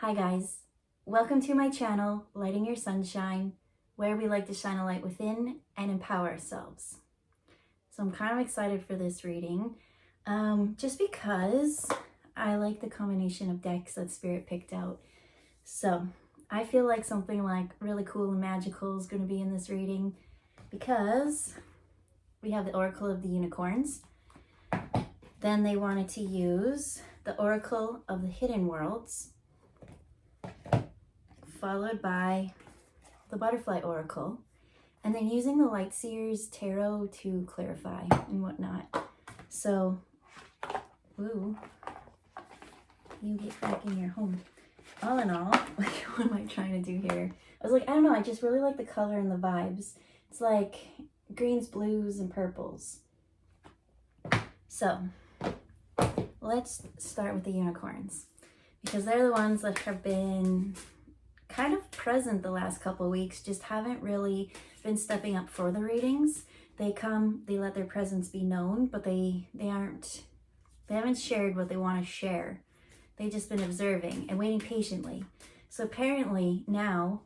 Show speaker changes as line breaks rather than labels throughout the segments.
Hi guys, welcome to my channel, Lighting Your Sunshine, where we like to shine a light within and empower ourselves. So I'm kind of excited for this reading, just because I like the combination of decks that Spirit picked out. So I feel like something like really cool and magical is going to be in this reading because we have the Oracle of the Unicorns. Then they wanted to use the Oracle of the Hidden Worlds, followed by the Butterfly Oracle, and then using the Lightseer's Tarot to clarify and whatnot. So, ooh, you get back in your home. All in all, like, what am I trying to do here? I was like, I don't know, I just really like the color and the vibes. It's like greens, blues, and purples. So, let's start with the unicorns, because they're the ones that have been kind of present the last couple of weeks, just haven't really been stepping up for the readings. They come, they let their presence be known, but they haven't shared what they want to share. They've just been observing and waiting patiently. So apparently now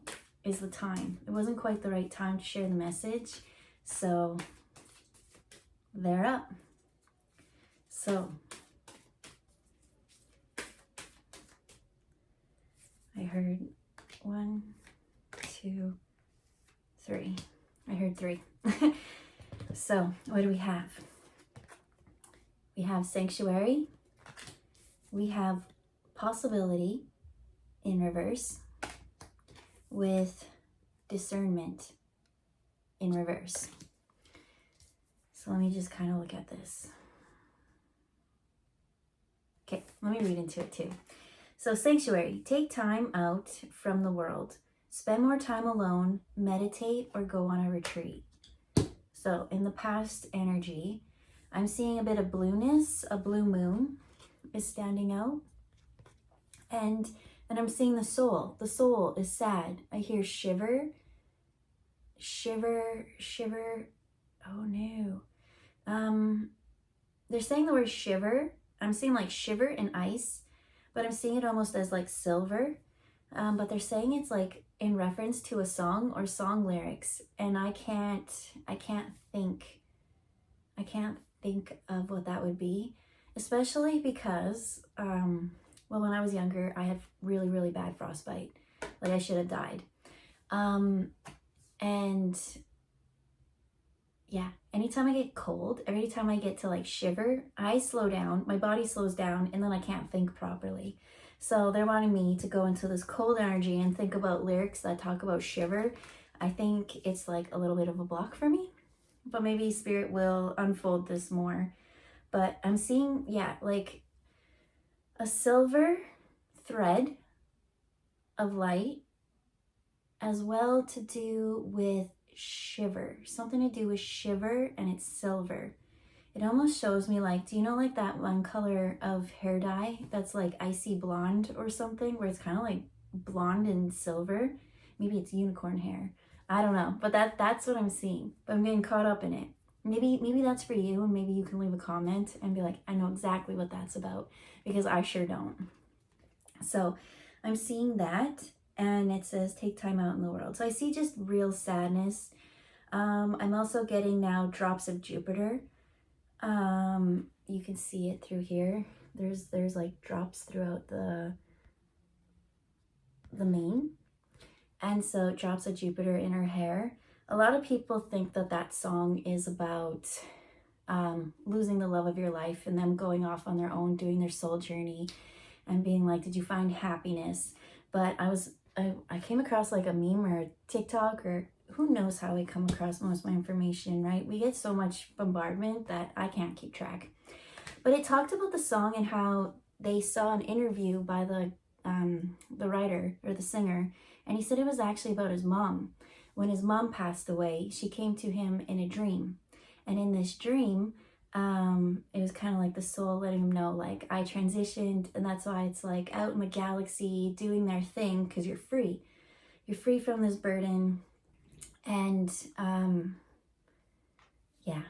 is the time. It wasn't quite the right time to share the message, so they're up. So I heard 1, 2, 3. I heard 3. So what do we have? We have sanctuary. We have possibility in reverse with discernment in reverse. So let me just kind of look at this. Okay, let me read into it too. So sanctuary, take time out from the world. Spend more time alone, meditate, or go on a retreat. So in the past energy, I'm seeing a bit of blueness. A blue moon is standing out. And I'm seeing the soul. The soul is sad. I hear shiver, shiver, shiver. Oh no. They're saying the word shiver. I'm seeing like shiver and ice, but I'm seeing it almost as like silver. But they're saying it's like in reference to a song or song lyrics, and I can't think of what that would be, especially because well, when I was younger, I had really, really bad frostbite. Like I should have died. And yeah, anytime I get cold, every time I get to like shiver, I slow down, my body slows down, and then I can't think properly. So they're wanting me to go into this cold energy and think about lyrics that talk about shiver. I think it's like a little bit of a block for me, but maybe Spirit will unfold this more. But I'm seeing, yeah, like a silver thread of light, as well to do with shiver, something to do with shiver, and it's silver. It almost shows me like, do you know like that one color of hair dye that's like icy blonde or something, where it's kind of like blonde and silver? Maybe it's unicorn hair, I don't know, but that's what I'm seeing. But I'm getting caught up in it. Maybe that's for you, and maybe you can leave a comment and be like, I know exactly what that's about, because I sure don't. So I'm seeing that, and it says take time out in the world. So I see just real sadness. I'm also getting now drops of Jupiter. You can see it through here. There's like drops throughout the mane, and so drops of Jupiter in her hair. A lot of people think that that song is about losing the love of your life and them going off on their own, doing their soul journey, and being like, did you find happiness? But I came across like a meme or a TikTok, or who knows how I come across most of my information, right? We get so much bombardment that I can't keep track. But it talked about the song and how they saw an interview by the writer or the singer, and he said it was actually about his mom. When his mom passed away, she came to him in a dream. And in this dream, it was kind of like the soul letting him know, like, I transitioned, and that's why it's like out in the galaxy doing their thing, because you're free. You're free from this burden. And yeah,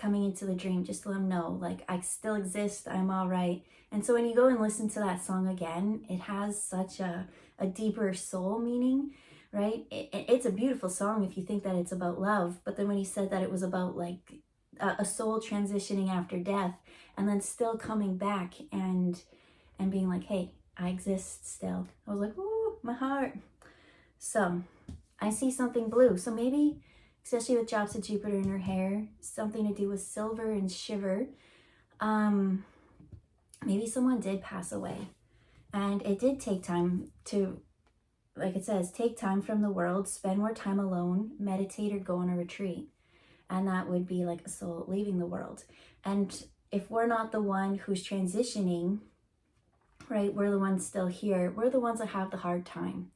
coming into the dream, just to let them know, like, I still exist, I'm all right. And so when you go and listen to that song again, it has such a deeper soul meaning, right? It's a beautiful song if you think that it's about love, but then when he said that it was about like a soul transitioning after death and then still coming back and being like, hey, I exist still. I was like, ooh, my heart. So I see something blue. So maybe, especially with drops of Jupiter in her hair, something to do with silver and shiver. Maybe someone did pass away. And it did take time to, like it says, take time from the world, spend more time alone, meditate, or go on a retreat. And that would be like a soul leaving the world. And if we're not the one who's transitioning, right, we're the ones still here. We're the ones that have the hard time,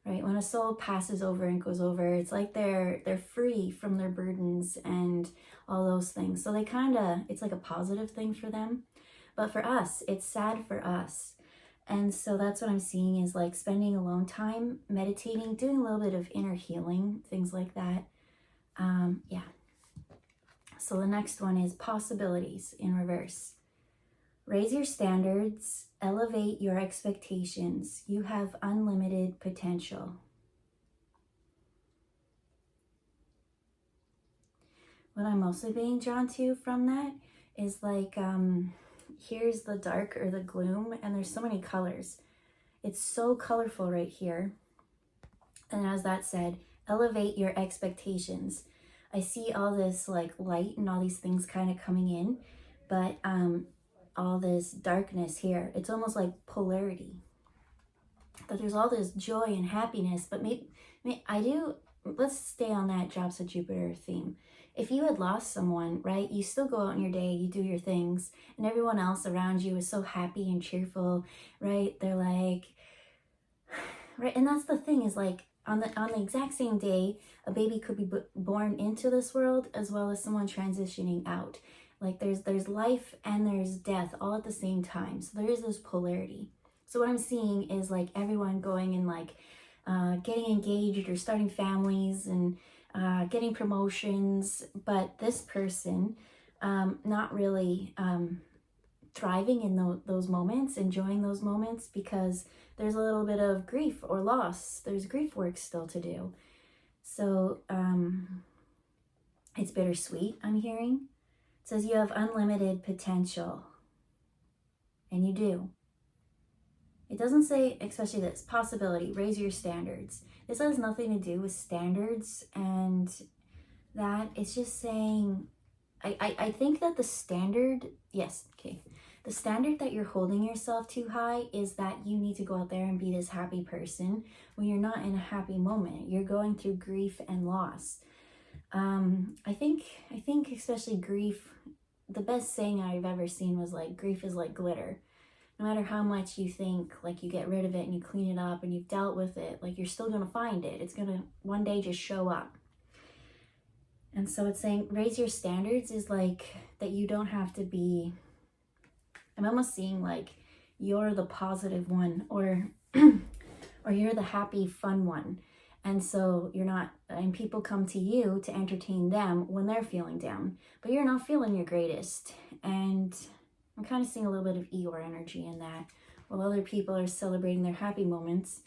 right? When a soul passes over and goes over, it's like they're free from their burdens and all those things. So they kind of, it's like a positive thing for them. But for us, it's sad for us. And so that's what I'm seeing is like spending alone time, meditating, doing a little bit of inner healing, things like that. Yeah. So the next one is possibilities in reverse. Raise your standards, elevate your expectations. You have unlimited potential. What I'm mostly being drawn to from that is like, here's the dark or the gloom, and there's so many colors. It's so colorful right here. And as that said, elevate your expectations. I see all this like light and all these things kind of coming in, but all this darkness here, it's almost like polarity. That there's all this joy and happiness, but maybe let's stay on that drops of Jupiter theme. If you had lost someone, right, you still go out in your day, you do your things, and everyone else around you is so happy and cheerful, right? They're like, right, and that's the thing is like, on the exact same day, a baby could be born into this world as well as someone transitioning out. Like there's life and there's death all at the same time. So there is this polarity. So what I'm seeing is like everyone going and like getting engaged or starting families and getting promotions, but this person not really thriving in those moments, enjoying those moments, because there's a little bit of grief or loss. There's grief work still to do. So it's bittersweet, I'm hearing. It says you have unlimited potential. And you do. It doesn't say, especially this, possibility, raise your standards. This has nothing to do with standards and that. It's just saying, I think that the standard, yes, okay. The standard that you're holding yourself too high is that you need to go out there and be this happy person when you're not in a happy moment. You're going through grief and loss. I think especially grief, the best saying I've ever seen was like, grief is like glitter. No matter how much you think like you get rid of it and you clean it up and you've dealt with it, like you're still gonna find it. It's gonna one day just show up. And so it's saying raise your standards is like that you don't have to be, I'm almost seeing like you're the positive one or or you're the happy, fun one. And so you're not, and people come to you to entertain them when they're feeling down, but you're not feeling your greatest. And I'm kind of seeing a little bit of Eeyore energy in that. While other people are celebrating their happy moments,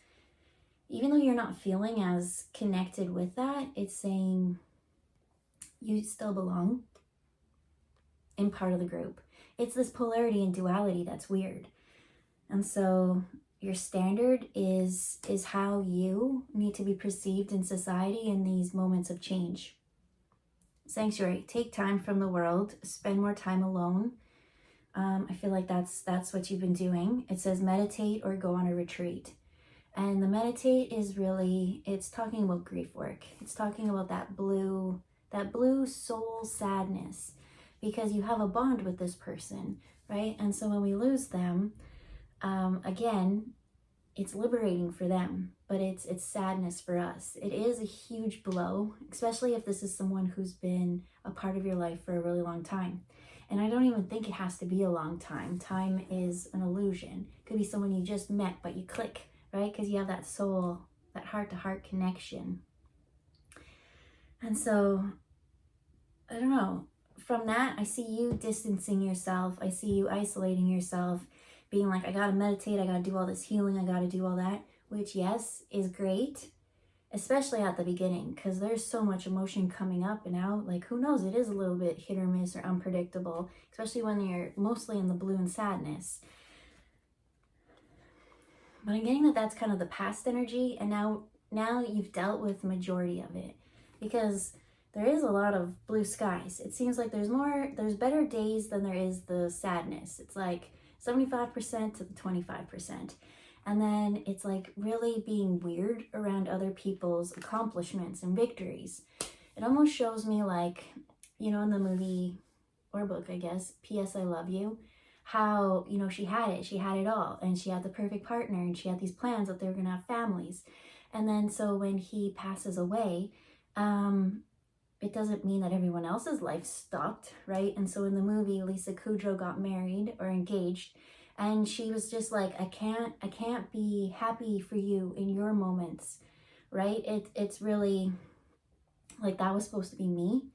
even though you're not feeling as connected with that, it's saying you still belong in part of the group. It's this polarity and duality that's weird. And so your standard is how you need to be perceived in society in these moments of change. Sanctuary, take time from the world, spend more time alone. I feel like that's what you've been doing. It says meditate or go on a retreat. And the meditate is really, it's talking about grief work. It's talking about that blue soul sadness, because you have a bond with this person, right? And so when we lose them, again, it's liberating for them, but it's sadness for us. It is a huge blow, especially if this is someone who's been a part of your life for a really long time. And I don't even think it has to be a long time. Time is an illusion. It could be someone you just met, but you click, right? Because you have that soul, that heart-to-heart connection. And so, I don't know, from that, I see you distancing yourself. I see you isolating yourself, being like, I gotta meditate, I gotta do all this healing, I gotta do all that, which, yes, is great, especially at the beginning, because there's so much emotion coming up and out. Like, who knows, it is a little bit hit or miss or unpredictable, especially when you're mostly in the blue and sadness. But I'm getting that that's kind of the past energy, and now you've dealt with the majority of it, because there is a lot of blue skies. It seems like there's better days than there is the sadness. It's like 75% to the 25. And then it's like really being weird around other people's accomplishments and victories. It almost shows me like, you know, in the movie or book, I guess, P.S. I Love You, how, you know, she had it all, and she had the perfect partner, and she had these plans that they were gonna have families. And then so when he passes away, it doesn't mean that everyone else's life stopped, right? And so in the movie, Lisa Kudrow got married or engaged, and she was just like, I can't be happy for you in your moments, right? It's really like that was supposed to be me,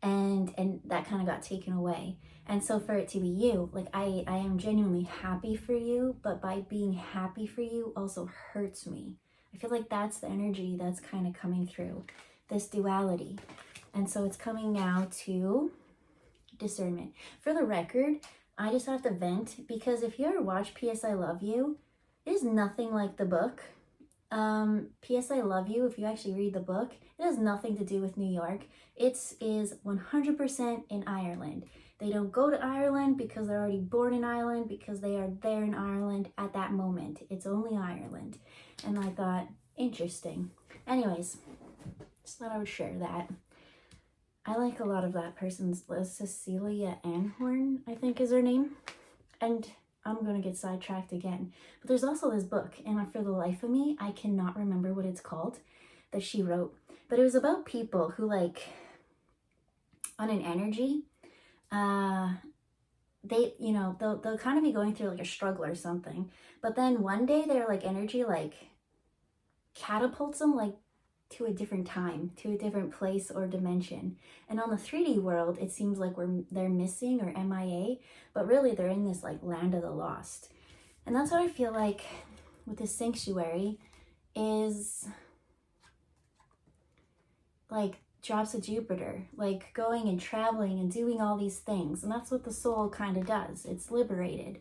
and that kind of got taken away. And so for it to be you, like I am genuinely happy for you, but by being happy for you also hurts me. I feel like that's the energy that's kind of coming through, this duality. And so it's coming now to discernment. For the record, I just have to vent, because if you ever watch P.S. I Love You, it is nothing like the book. P.S. I Love You, if you actually read the book, it has nothing to do with New York. It is 100% in Ireland. They don't go to Ireland because they're already born in Ireland, because they are there in Ireland at that moment. It's only Ireland. And I thought, interesting. Anyways, just thought I would share that. I like a lot of that person's list. Cecilia Anhorn, I think is her name. And I'm going to get sidetracked again. But there's also this book, and for the life of me, I cannot remember what it's called, that she wrote. But it was about people who, like, on an energy, they, you know, they'll kind of be going through like a struggle or something. But then one day their like energy like catapults them like to a different time, to a different place or dimension. And on the 3D world, it seems like they're missing or MIA, but really they're in this like land of the lost. And that's what I feel like with this sanctuary is like drops of Jupiter, like going and traveling and doing all these things. And that's what the soul kind of does. It's liberated.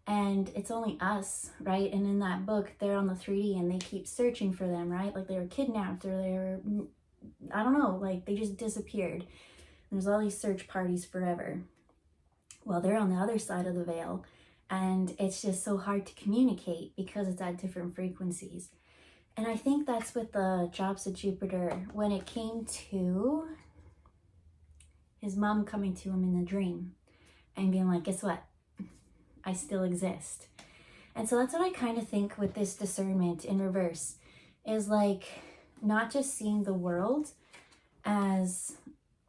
And it's only us, right? And in that book, they're on the 3D and they keep searching for them, right? Like they were kidnapped or they were, I don't know, like they just disappeared. There's all these search parties forever. Well, they're on the other side of the veil, and it's just so hard to communicate because it's at different frequencies. And I think that's with the drops of Jupiter when it came to his mom coming to him in the dream and being like, guess what? I still exist. And so that's what I kind of think with this discernment in reverse is like not just seeing the world as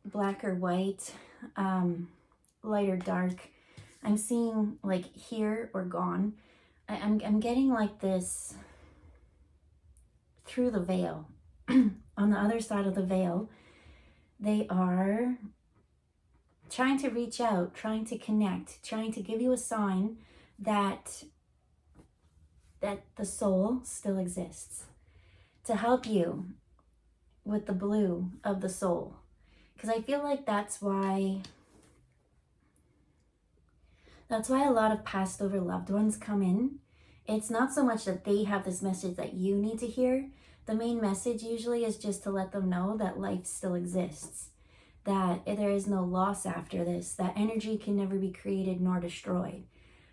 black or white, light or dark. I'm seeing like here or gone. I'm getting like this through the veil. On the other side of the veil, they are trying to reach out, trying to connect, trying to give you a sign that the soul still exists, to help you with the blue of the soul. Because I feel like that's why a lot of passed over loved ones come in. It's not so much that they have this message that you need to hear. The main message usually is just to let them know that life still exists, that there is no loss after this, that energy can never be created nor destroyed.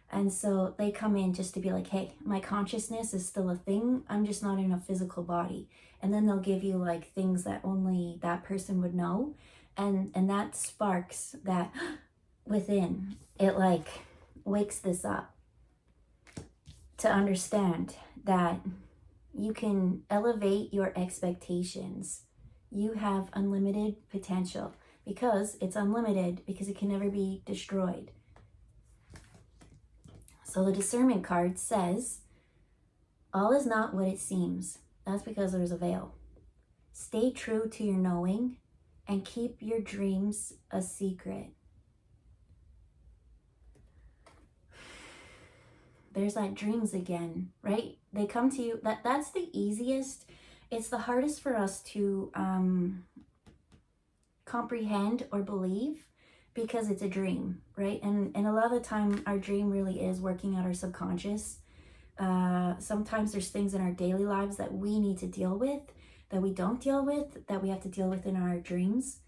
And so they come in just to be like, hey, my consciousness is still a thing. I'm just not in a physical body. And then they'll give you like things that only that person would know. And that sparks that within. It like wakes this up to understand that you can elevate your expectations. You have unlimited potential because it's unlimited, because it can never be destroyed. So the discernment card says, all is not what it seems. That's because there's a veil. Stay true to your knowing and keep your dreams a secret. There's that dreams again, right? They come to you. That's the easiest. It's the hardest for us to comprehend or believe, because it's a dream, right? And a lot of the time our dream really is working out our subconscious. Sometimes there's things in our daily lives that we need to deal with, that we don't deal with, that we have to deal with in our dreams.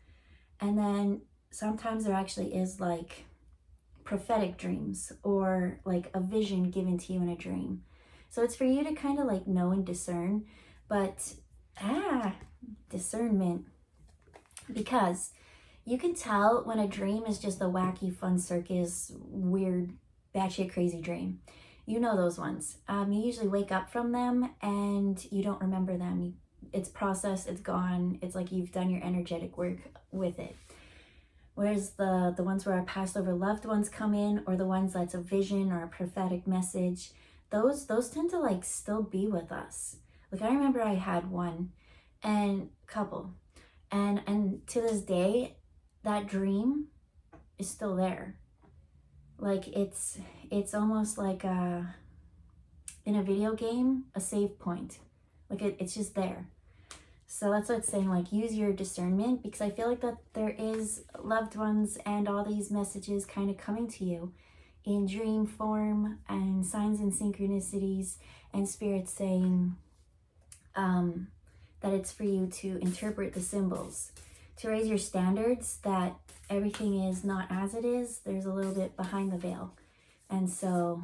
And then sometimes there actually is like prophetic dreams, or like a vision given to you in a dream. So it's for you to kind of like know and discern. But discernment, because you can tell when a dream is just a wacky, fun circus, weird, batshit crazy dream. You know those ones. You usually wake up from them and you don't remember them. It's processed, it's gone. It's like you've done your energetic work with it. Whereas the ones where our passed over loved ones come in, or the ones that's a vision or a prophetic message, those tend to like still be with us. Like I remember I had one and couple, and to this day, that dream is still there. Like it's almost like in a video game, a save point. Like it's just there. So that's what it's saying, like use your discernment, because I feel like that there is loved ones and all these messages kind of coming to you in dream form, and signs and synchronicities, and spirits saying that it's for you to interpret the symbols, to raise your standards, that everything is not as it is. There's a little bit behind the veil. And so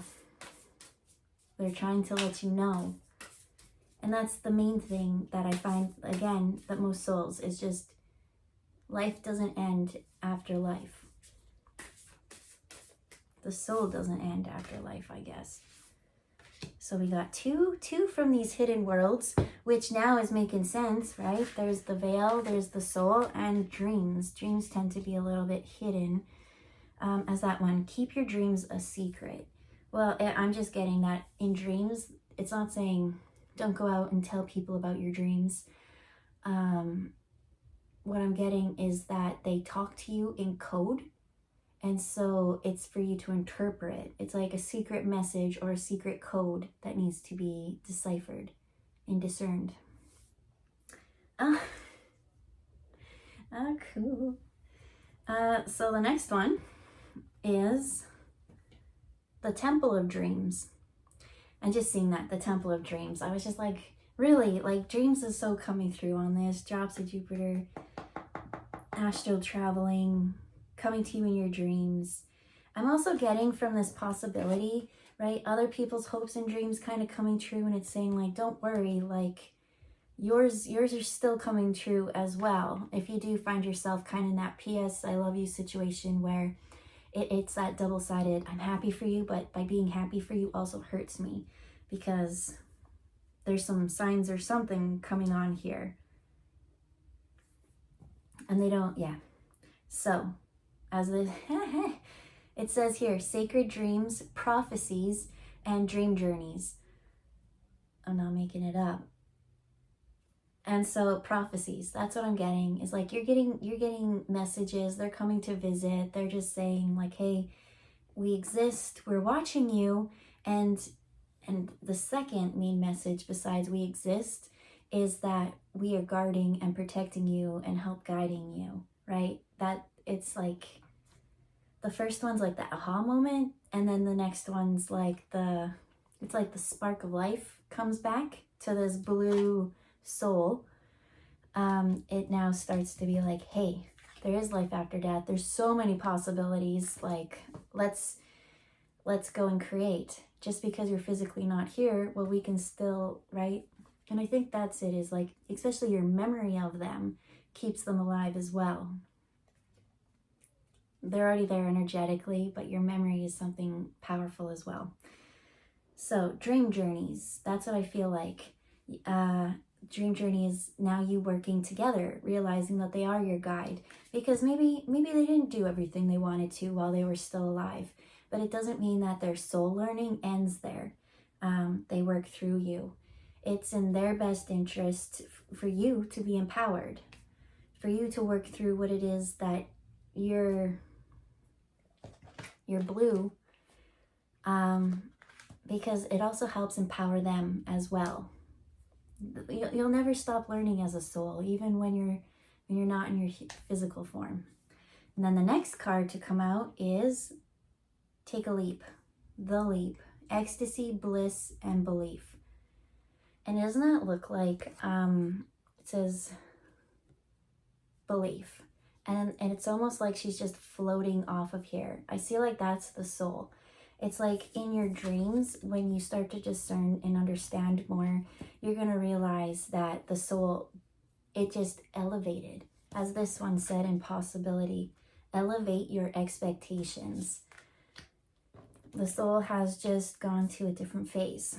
they're trying to let you know. And that's the main thing that I find, again, that most souls is just, life doesn't end after life. The soul doesn't end after life, I guess. So we got two from these hidden worlds, which now is making sense, right? There's the veil, there's the soul, and dreams. Dreams tend to be a little bit hidden, as that one. Keep your dreams a secret. Well, I'm just getting that in dreams, it's not saying don't go out and tell people about your dreams. What I'm getting is that they talk to you in code. And so it's for you to interpret. It's like a secret message or a secret code that needs to be deciphered and discerned. Cool. So the next one is the Temple of Dreams. And just seeing that, the Temple of Dreams, I was just like, really, like dreams is so coming through on this. Drops of Jupiter, astral traveling, coming to you in your dreams. I'm also getting from this possibility, right? Other people's hopes and dreams kind of coming true, and it's saying like, don't worry, like yours are still coming true as well. If you do find yourself kind of in that P.S. I love you situation where it's that double-sided, I'm happy for you, but by being happy for you also hurts me, because there's some signs or something coming on here. And they don't, So, as it says here, sacred dreams, prophecies, and dream journeys. I'm not making it up. And so prophecies, that's what I'm getting, is like you're getting messages, they're coming to visit, they're just saying like, hey, we exist, we're watching you. And the second main message besides we exist is that we are guarding and protecting you and help guiding you, right? That it's like the first one's like the aha moment, and then the next one's like it's like the spark of life comes back to this blue soul. It now starts to be like, hey, there is life after death. There's so many possibilities. Like, let's go and create. Just because you're physically not here, well, we can still, right? And I think that's it, is like, especially your memory of them keeps them alive as well. They're already there energetically, but your memory is something powerful as well. So dream journeys, that's what I feel like. Dream journey is now you working together, realizing that they are your guide, because maybe they didn't do everything they wanted to while they were still alive, but it doesn't mean that their soul learning ends there. They work through you. It's in their best interest for you to be empowered, for you to work through what it is that you're blue, because it also helps empower them as well. You'll never stop learning as a soul, even when you're not in your physical form. And then the next card to come out is Take a Leap, the leap, ecstasy, bliss, and belief. And doesn't that look like, it says belief. And it's almost like she's just floating off of here. I feel like that's the soul. It's like in your dreams, when you start to discern and understand more, you're going to realize that the soul, it just elevated. As this one said in Possibility, elevate your expectations. The soul has just gone to a different phase,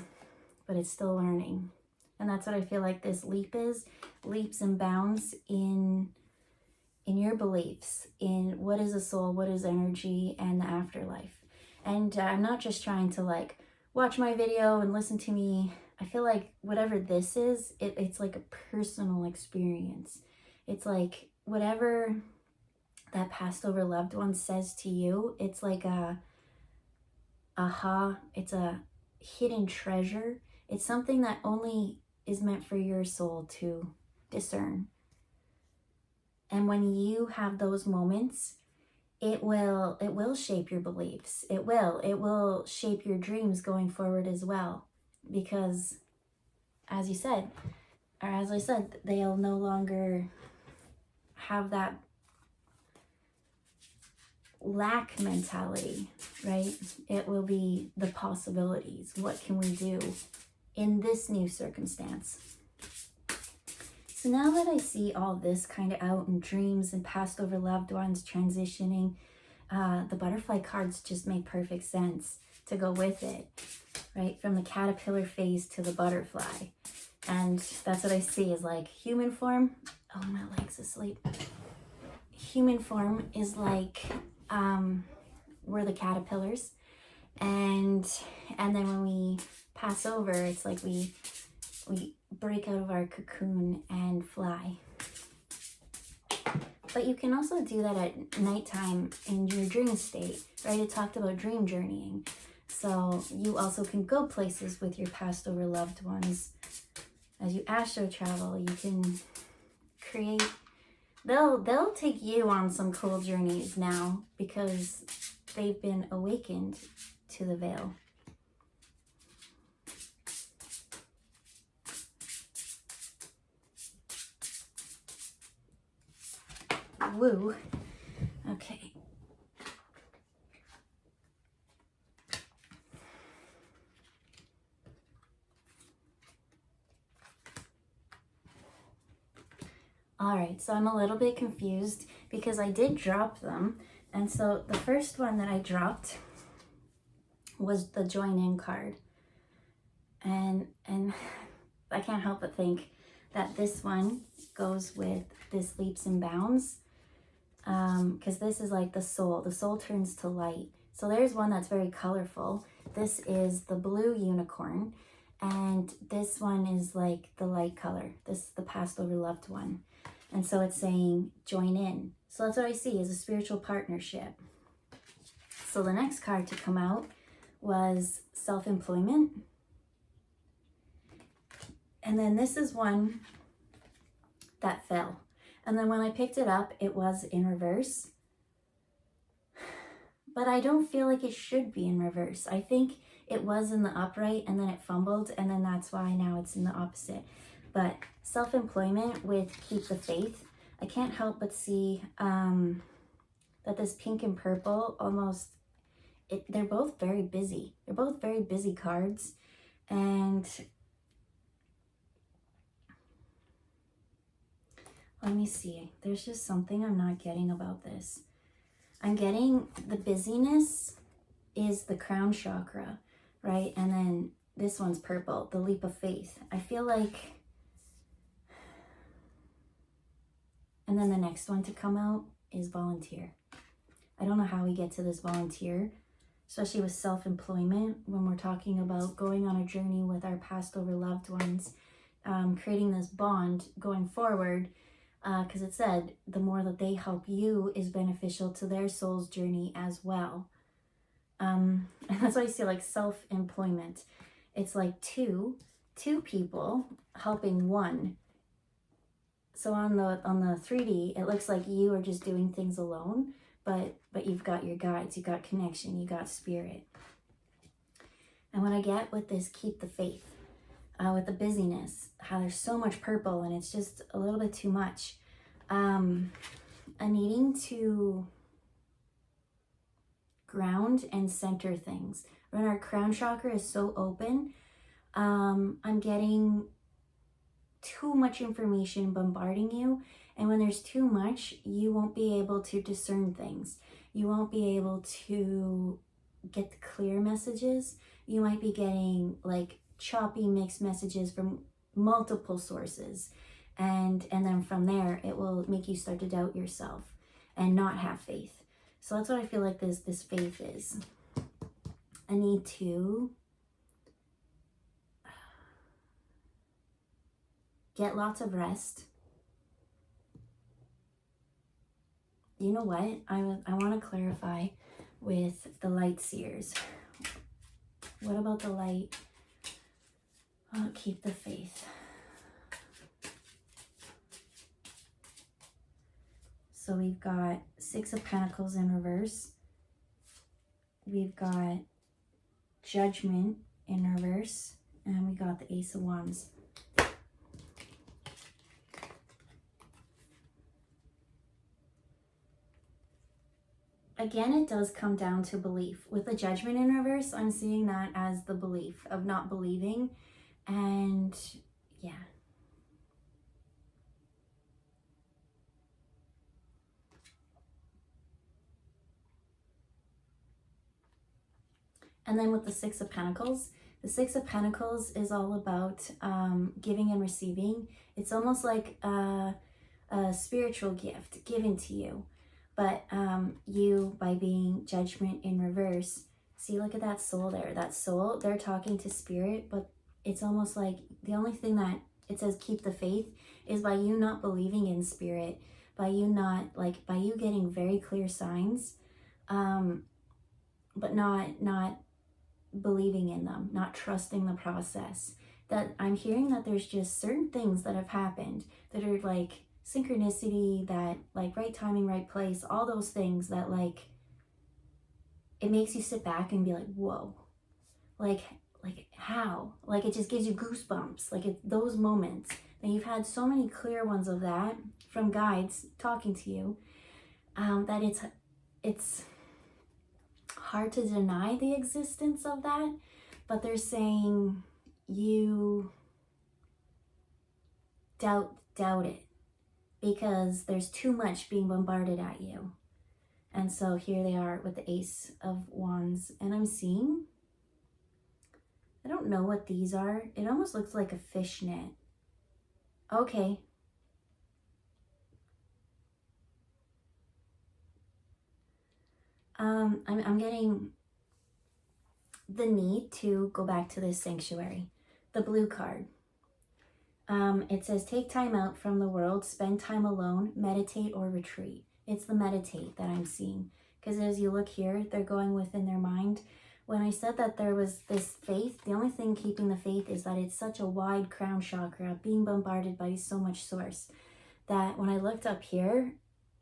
but it's still learning. And that's what I feel like this leap is. Leaps and bounds in your beliefs, in what is a soul, what is energy, and the afterlife. And I'm not just trying to like watch my video and listen to me. I feel like whatever this is, it's like a personal experience. It's like whatever that passed over loved one says to you, it's like a aha, it's a hidden treasure. It's something that only is meant for your soul to discern. And when you have those moments, it will shape your beliefs. It will shape your dreams going forward as well. Because as I said, they'll no longer have that lack mentality, right? It will be the possibilities. What can we do in this new circumstance? So now that I see all this kind of out in dreams and passed over loved ones transitioning, the butterfly cards just make perfect sense to go with it, right? From the caterpillar phase to the butterfly. And that's what I see is like human form. Oh, my leg's asleep. Human form is like, we're the caterpillars. And then when we pass over, it's like we break out of our cocoon and fly. But you can also do that at nighttime in your dream state, right? It talked about dream journeying. So you also can go places with your passed over loved ones. As you astro travel, you can create, they'll take you on some cool journeys now because they've been awakened to the veil. Woo. Okay. All right, so I'm a little bit confused because I did drop them. And so the first one that I dropped was the join in card. And I can't help but think that this one goes with this leaps and bounds. Because this is like the soul. The soul turns to light. So there's one that's very colorful. This is the blue unicorn. And this one is like the light color. This is the passed over loved one. And so it's saying join in. So that's what I see is a spiritual partnership. So the next card to come out was self-employment. And then this is one that fell. And then when I picked it up, it was in reverse. But I don't feel like it should be in reverse. I think it was in the upright and then it fumbled. And then that's why now it's in the opposite. But self-employment with keep the faith. I can't help but see that this pink and purple almost, they're both very busy. They're both very busy cards. And let me see. There's just something I'm not getting about this. I'm getting the busyness is the crown chakra, right? And then this one's purple, the leap of faith. I feel like, and then the next one to come out is volunteer. I don't know how we get to this volunteer, especially with self-employment when we're talking about going on a journey with our passed over loved ones, creating this bond going forward. because it said the more that they help you is beneficial to their soul's journey as well. And that's why I see like self-employment. It's like two people helping one. So on the 3D, it looks like you are just doing things alone, but you've got your guides, you've got connection, you got spirit. And what I get with this keep the faith, with the busyness, how there's so much purple and it's just a little bit too much. A needing to ground and center things. When our crown chakra is so open, I'm getting too much information bombarding you. And when there's too much, you won't be able to discern things. You won't be able to get the clear messages. You might be getting like choppy mixed messages from multiple sources. And then from there, it will make you start to doubt yourself and not have faith. So that's what I feel like this faith is. I need to get lots of rest. You know what? I want to clarify with the light seers. What about the light? Oh, keep the faith. So we've got 6 of Pentacles in reverse. We've got Judgment in reverse. And we got the Ace of Wands. Again, it does come down to belief. With the Judgment in reverse, I'm seeing that as the belief of not believing. And yeah. And then with the 6 of Pentacles, the 6 of Pentacles is all about giving and receiving. It's almost like a spiritual gift given to you. But you, by being Judgment in reverse, see, look at that soul there. That soul, they're talking to spirit, but it's almost like the only thing that it says keep the faith is by you not believing in spirit, by you not, like, by you getting very clear signs, but not believing in them, not trusting the process. That I'm hearing that there's just certain things that have happened that are like synchronicity, that like right timing, right place, all those things that like it makes you sit back and be like, whoa, like how? Like it just gives you goosebumps. Like those moments, and you've had so many clear ones of that from guides talking to you, that it's hard to deny the existence of that, but they're saying you doubt it because there's too much being bombarded at you. And so here they are with the Ace of Wands, and I'm seeing, I don't know what these are. It almost looks like a fishnet. Okay. I'm getting the need to go back to this sanctuary. The blue card. It says, take time out from the world, spend time alone, meditate or retreat. It's the meditate that I'm seeing. Because as you look here, they're going within their mind. When I said that there was this faith, the only thing keeping the faith is that it's such a wide crown chakra, being bombarded by so much source, that when I looked up here,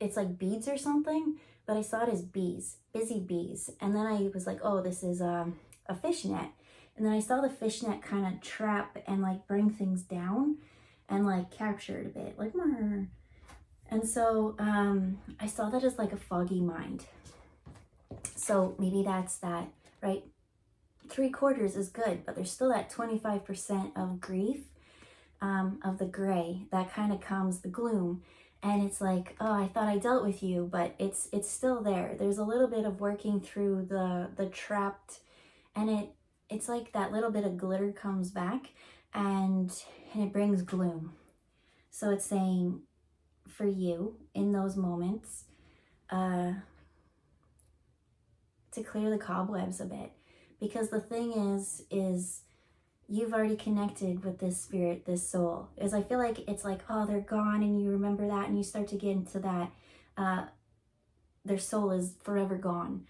it's like beads or something, but I saw it as bees, busy bees. And then I was like, oh, this is a fishnet. And then I saw the fishnet kind of trap and like bring things down and like capture it a bit, like, Murr. And so I saw that as like a foggy mind. So maybe that's that, right? 3/4 is good, but there's still that 25% of grief, of the gray, that kind of comes, the gloom. And it's like, oh, I thought I dealt with you, but it's still there. There's a little bit of working through the trapped, and it's like that little bit of glitter comes back and it brings gloom. So it's saying for you in those moments, to clear the cobwebs a bit. Because the thing is you've already connected with this spirit, this soul. As I feel like it's like, oh, they're gone, and you remember that, and you start to get into that, their soul is forever gone.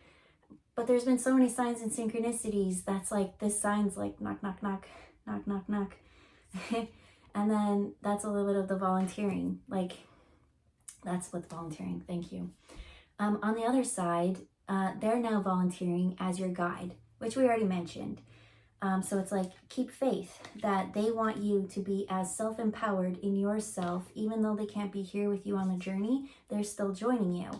But there's been so many signs and synchronicities that's like, this sign's like knock, knock, knock, knock, knock, knock. And then that's a little bit of the volunteering. Like, that's what's volunteering. Thank you. On the other side, they're now volunteering as your guide, which we already mentioned. So it's like, keep faith that they want you to be as self-empowered in yourself. Even though they can't be here with you on the journey, they're still joining you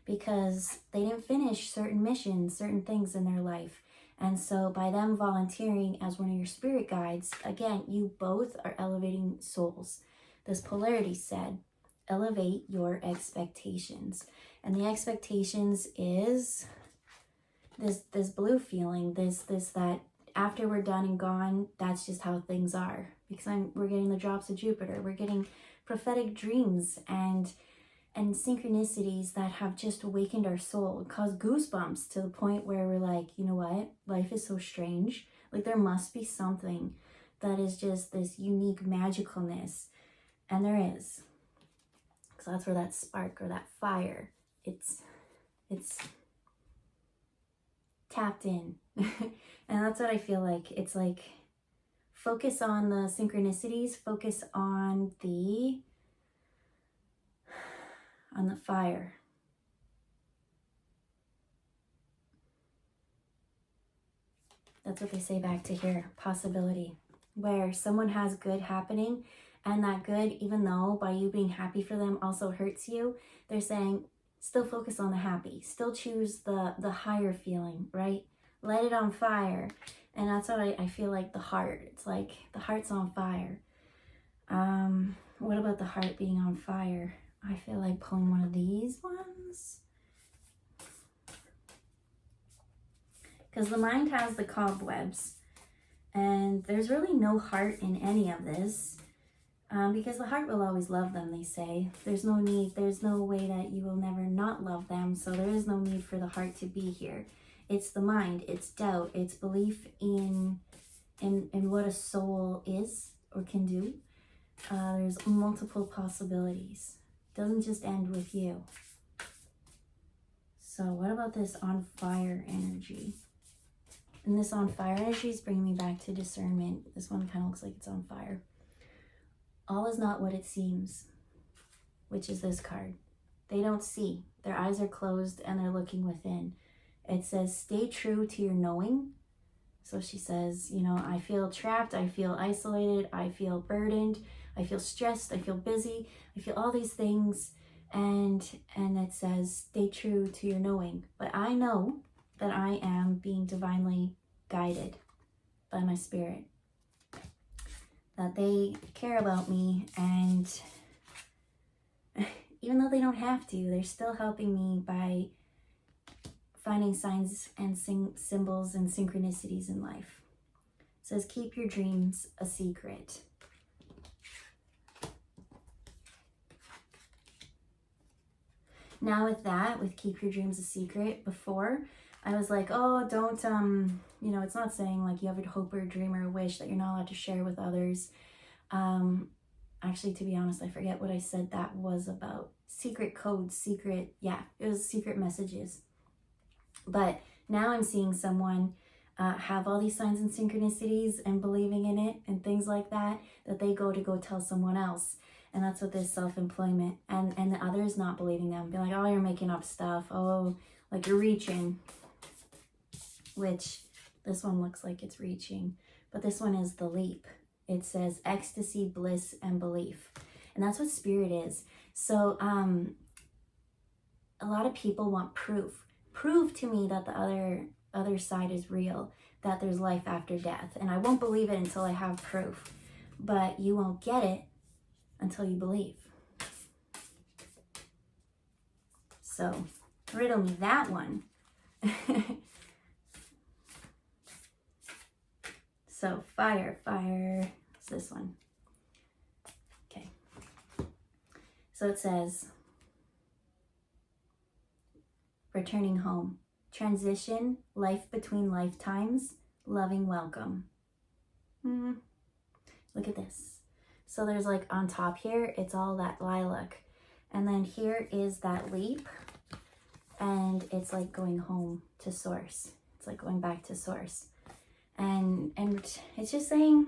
because they didn't finish certain missions, certain things in their life. And so by them volunteering as one of your spirit guides, again, you both are elevating souls. This polarity said, elevate your expectations. And the expectations is this blue feeling, that after we're done and gone, that's just how things are. Because we're getting the drops of Jupiter. We're getting prophetic dreams and synchronicities that have just awakened our soul, caused goosebumps to the point where we're like, you know what? Life is so strange. Like, there must be something that is just this unique magicalness. And there is. So that's where that spark or that fire, it's tapped in. And that's what I feel like. It's like, focus on the synchronicities, focus on the fire. That's what they say back to here, possibility, where someone has good happening, and that good, even though by you being happy for them also hurts you, they're saying, still focus on the happy, still choose the higher feeling, right? Light it on fire. And that's what I feel like the heart, it's like the heart's on fire. What about the heart being on fire? I feel like pulling one of these ones. Because the mind has the cobwebs. And there's really no heart in any of this. Because the heart will always love them, they say. There's no need, there's no way that you will never not love them. So there is no need for the heart to be here. It's the mind, it's doubt, it's belief in what a soul is or can do. There's multiple possibilities. It doesn't just end with you. So what about this on fire energy? And this on fire energy is bringing me back to discernment. This one kind of looks like it's on fire. All is not what it seems, which is this card. They don't see. Their eyes are closed and they're looking within. It says, stay true to your knowing. So she says, you know, I feel trapped. I feel isolated. I feel burdened. I feel stressed. I feel busy. I feel all these things. And it says, stay true to your knowing. But I know that I am being divinely guided by my spirit. That they care about me, and even though they don't have to, they're still helping me by finding signs and symbols and synchronicities in life. It says, keep your dreams a secret. Now with that, with keep your dreams a secret, before I was like, oh, don't, you know, it's not saying like you have a hope or a dream or a wish that you're not allowed to share with others. Actually, to be honest, I forget what I said that was about. Secret codes, secret, yeah, it was secret messages. But now I'm seeing someone have all these signs and synchronicities and believing in it and things like that, that they go tell someone else. And that's what this self-employment and the others not believing them. Be like, oh, you're making up stuff. Oh, like you're reaching. Which this one looks like it's reaching. But this one is the leap. It says ecstasy, bliss, and belief. And that's what spirit is. So a lot of people want proof. Prove to me that the other side is real, that there's life after death. And I won't believe it until I have proof. But you won't get it until you believe. So riddle me that one. So fire, it's this one. Okay. So it says, returning home, transition, life between lifetimes, loving welcome. Look at this. So there's like on top here, it's all that lilac. And then here is that leaf. And it's like going home to source. It's like going back to source. And it's just saying,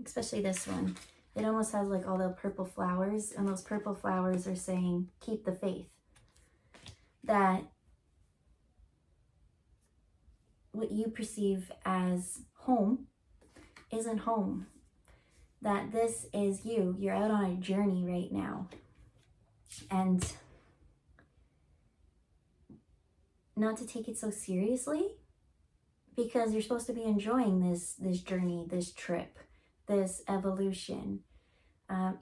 especially this one, it almost has like all the purple flowers, and those purple flowers are saying, keep the faith. That what you perceive as home isn't home. That this is you. You're out on a journey right now. And not to take it so seriously, because you're supposed to be enjoying this journey, this trip, this evolution.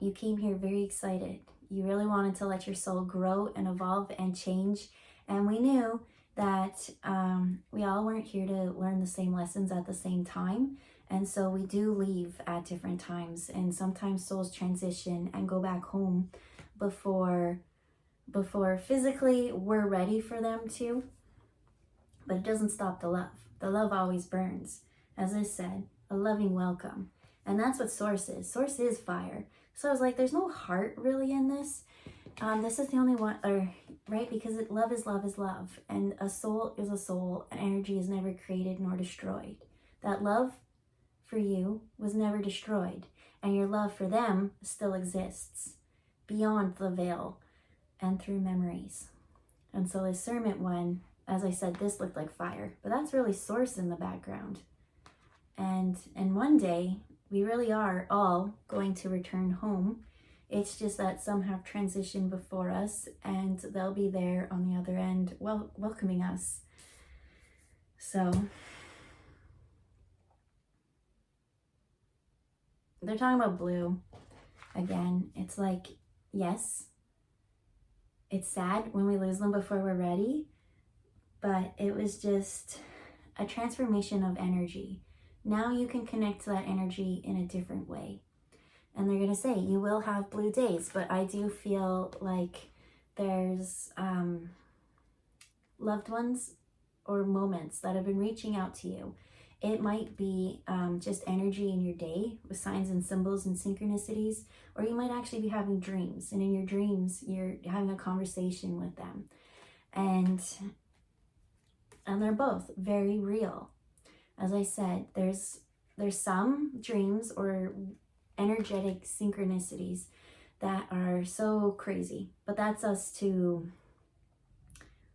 You came here very excited. You really wanted to let your soul grow and evolve and change. And we knew that we all weren't here to learn the same lessons at the same time. And so we do leave at different times. And sometimes souls transition and go back home before physically we're ready for them to. But it doesn't stop the love. The love always burns. As I said, a loving welcome. And that's what Source is. Source is fire. So I was like, there's no heart really in this. This is the only one, right? Because love is love is love. And a soul is a soul. And energy is never created nor destroyed. That love for you was never destroyed. And your love for them still exists beyond the veil and through memories. And so discernment one, as I said, this looked like fire, but that's really Source in the background. And one day, we really are all going to return home. It's just that some have transitioned before us, and they'll be there on the other end, welcoming us. So, they're talking about blue. Again, it's like, yes, it's sad when we lose them before we're ready, but it was just a transformation of energy. Now you can connect to that energy in a different way. And they're going to say, you will have blue days, but I do feel like there's loved ones or moments that have been reaching out to you. It might be just energy in your day with signs and symbols and synchronicities, or you might actually be having dreams. And in your dreams, you're having a conversation with them. And they're both very real. As I said, there's some dreams or energetic synchronicities that are so crazy, but that's us to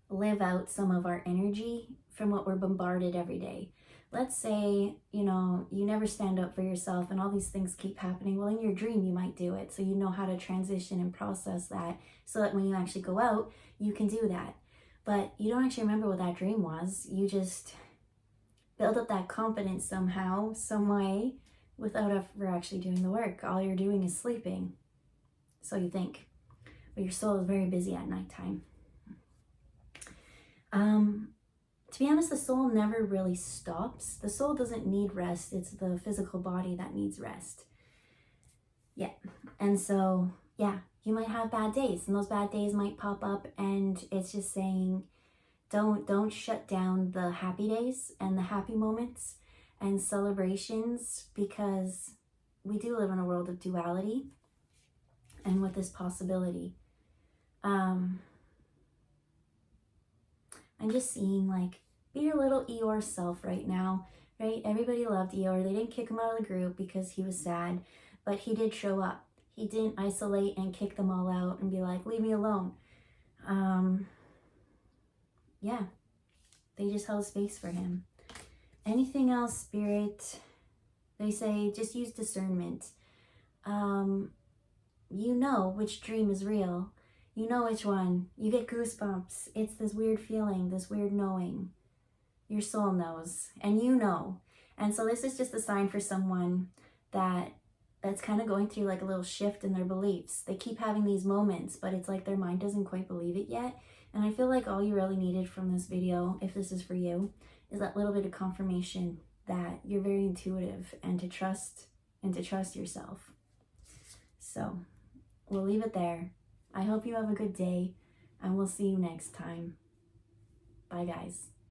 live out some of our energy from what we're bombarded every day. Let's say, you never stand up for yourself and all these things keep happening. Well, in your dream, you might do it. So you know how to transition and process that so that when you actually go out, you can do that. But you don't actually remember what that dream was. You just build up that confidence somehow, some way, without ever actually doing the work. All you're doing is sleeping. So you think. But your soul is very busy at nighttime. To be honest, the soul never really stops. The soul doesn't need rest. It's the physical body that needs rest. Yeah. And so, yeah, you might have bad days, and those bad days might pop up, and it's just saying, don't shut down the happy days and the happy moments and celebrations, because we do live in a world of duality and with this possibility. I'm just seeing, like, be your little Eeyore self right now, right? Everybody loved Eeyore. They didn't kick him out of the group because he was sad, but he did show up. He didn't isolate and kick them all out and be like, leave me alone. Yeah, they just held space for him. Anything else, Spirit? They say just use discernment. You know which dream is real. You know which one. You get goosebumps. It's this weird feeling, this weird knowing. Your soul knows, and you know. And so this is just a sign for someone that's kind of going through like a little shift in their beliefs. They keep having these moments, but it's like their mind doesn't quite believe it yet. And I feel like all you really needed from this video, if this is for you, is that little bit of confirmation that you're very intuitive and to trust yourself. So we'll leave it there. I hope you have a good day, and we'll see you next time. Bye, guys.